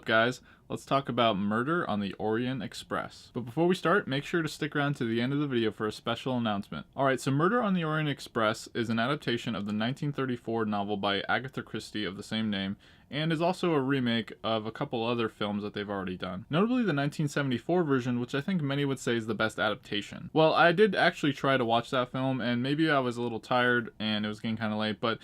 guys? Let's talk about Murder on the Orient Express. But before we start, make sure to stick around to the end of the video for a special announcement. Alright, so Murder on the Orient Express is an adaptation of the 1934 novel by Agatha Christie of the same name, and is also a remake of a couple other films that they've already done. Notably the 1974 version, which I think many would say is the best adaptation. Well, I did actually try to watch that film, and maybe I was a little tired and it was getting kind of late, but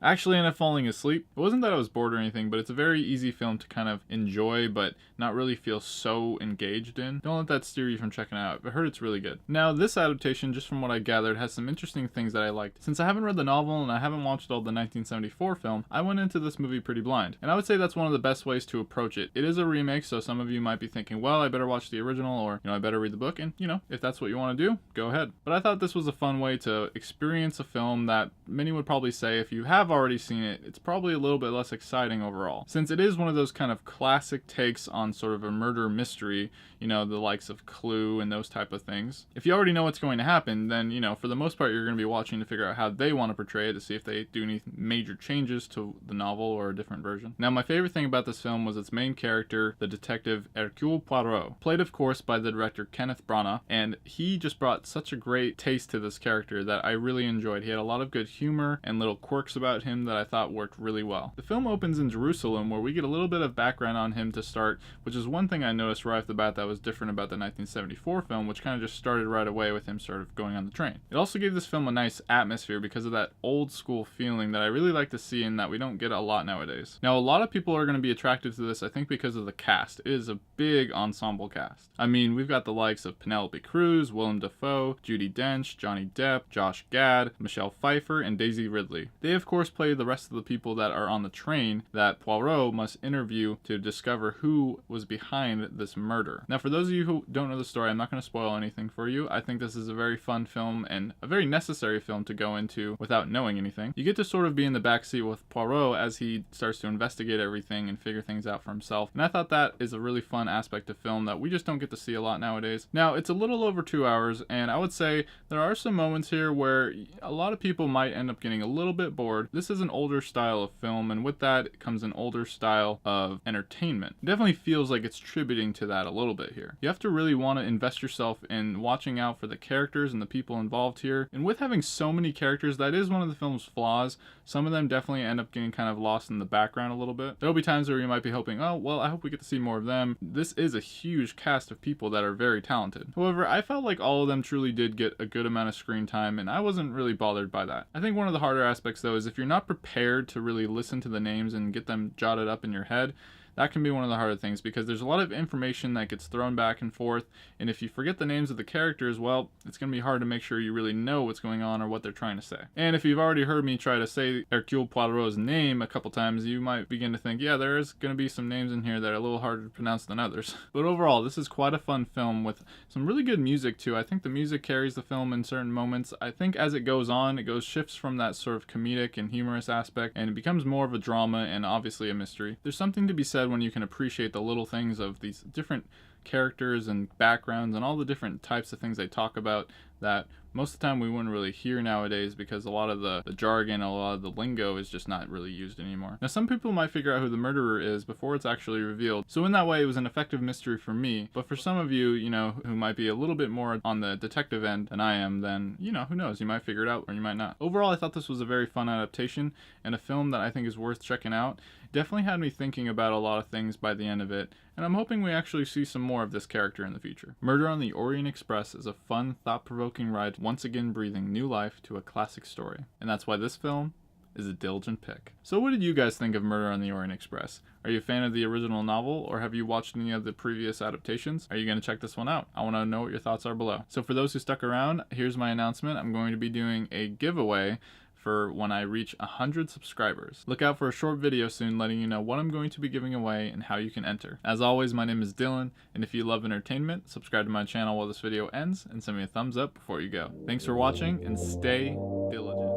actually ended up falling asleep. It wasn't that I was bored or anything, but it's a very easy film to kind of enjoy, but not really feel so engaged in. Don't let that steer you from checking it out. I heard it's really good. Now, this adaptation, just from what I gathered, has some interesting things that I liked. Since I haven't read the novel and I haven't watched all the 1974 film, I went into this movie pretty blind. And I would say that's one of the best ways to approach it. It is a remake, so some of you might be thinking, well, I better watch the original, or, I better read the book, and, if that's what you want to do, go ahead. But I thought this was a fun way to experience a film that many would probably say, if you have already seen it, it's probably a little bit less exciting overall. Since it is one of those kind of classic takes on sort of a murder mystery, the likes of Clue and those type of things. If you already know what's going to happen, then, for the most part, you're going to be watching to figure out how they want to portray it, to see if they do any major changes to the novel or a different version. Now, my favorite thing about this film was its main character, the detective Hercule Poirot, played, of course, by the director Kenneth Branagh, and he just brought such a great taste to this character that I really enjoyed. He had a lot of good humor and little quirks about him that I thought worked really well. The film opens in Jerusalem, where we get a little bit of background on him to start, which is one thing I noticed right off the bat that was different about the 1974 film, which kind of just started right away with him sort of going on the train. It also gave this film a nice atmosphere because of that old school feeling that I really like to see and that we don't get a lot nowadays. Now, a lot of people are going to be attracted to this, I think, because of the cast. It is a big ensemble cast. I mean, we've got the likes of Penelope Cruz, Willem Dafoe, Judi Dench, Johnny Depp, Josh Gad, Michelle Pfeiffer, and Daisy Ridley. They, of course, play the rest of the people that are on the train that Poirot must interview to discover who was behind this murder. Now, for those of you who don't know the story, I'm not going to spoil anything for you. I think this is a very fun film and a very necessary film to go into without knowing anything. You get to sort of be in the backseat with Poirot as he starts to investigate everything and figure things out for himself. And I thought that is a really fun aspect of film that we just don't get to see a lot nowadays. Now, it's a little over 2 hours, and I would say there are some moments here where a lot of people might end up getting a little bit bored. This is an older style of film, and with that comes an older style of entertainment. It definitely feels like it's tributing to that a little bit here. You have to really want to invest yourself in watching out for the characters and the people involved here. And with having so many characters, that is one of the film's flaws. Some of them definitely end up getting kind of lost in the background a little bit. There'll be times where you might be hoping, oh, well, I hope we get to see more of them. This is a huge cast of people that are very talented. However, I felt like all of them truly did get a good amount of screen time, and I wasn't really bothered by that. I think one of the harder aspects, though, is if you're not prepared to really listen to the names and get them jotted up in your head, that can be one of the harder things, because there's a lot of information that gets thrown back and forth, and if you forget the names of the characters, well, it's going to be hard to make sure you really know what's going on or what they're trying to say. And if you've already heard me try to say Hercule Poirot's name a couple times, you might begin to think, yeah, there is going to be some names in here that are a little harder to pronounce than others. But overall, this is quite a fun film with some really good music too. I think the music carries the film in certain moments. I think as it goes on, shifts from that sort of comedic and humorous aspect, and it becomes more of a drama and obviously a mystery. There's something to be said when you can appreciate the little things of these different characters and backgrounds and all the different types of things they talk about that most of the time we wouldn't really hear nowadays, because a lot of the jargon, a lot of the lingo is just not really used anymore. Now, some people might figure out who the murderer is before it's actually revealed, so in that way it was an effective mystery for me. But for some of you, who might be a little bit more on the detective end than I am, then, who knows, you might figure it out or you might not. Overall, I thought this was a very fun adaptation and a film that I think is worth checking out. Definitely had me thinking about a lot of things by the end of it, and I'm hoping we actually see some more of this character in the future. Murder on the Orient Express is a fun, thought-provoking ride, once again breathing new life to a classic story. And that's why this film is a diligent pick. So what did you guys think of Murder on the Orient Express? Are you a fan of the original novel, or have you watched any of the previous adaptations? Are you going to check this one out? I want to know what your thoughts are below. So for those who stuck around, here's my announcement. I'm going to be doing a giveaway for when I reach 100 subscribers. Look out for a short video soon letting you know what I'm going to be giving away and how you can enter. As always, my name is Dylan, and if you love entertainment, subscribe to my channel while this video ends and send me a thumbs up before you go. Thanks for watching, and stay diligent.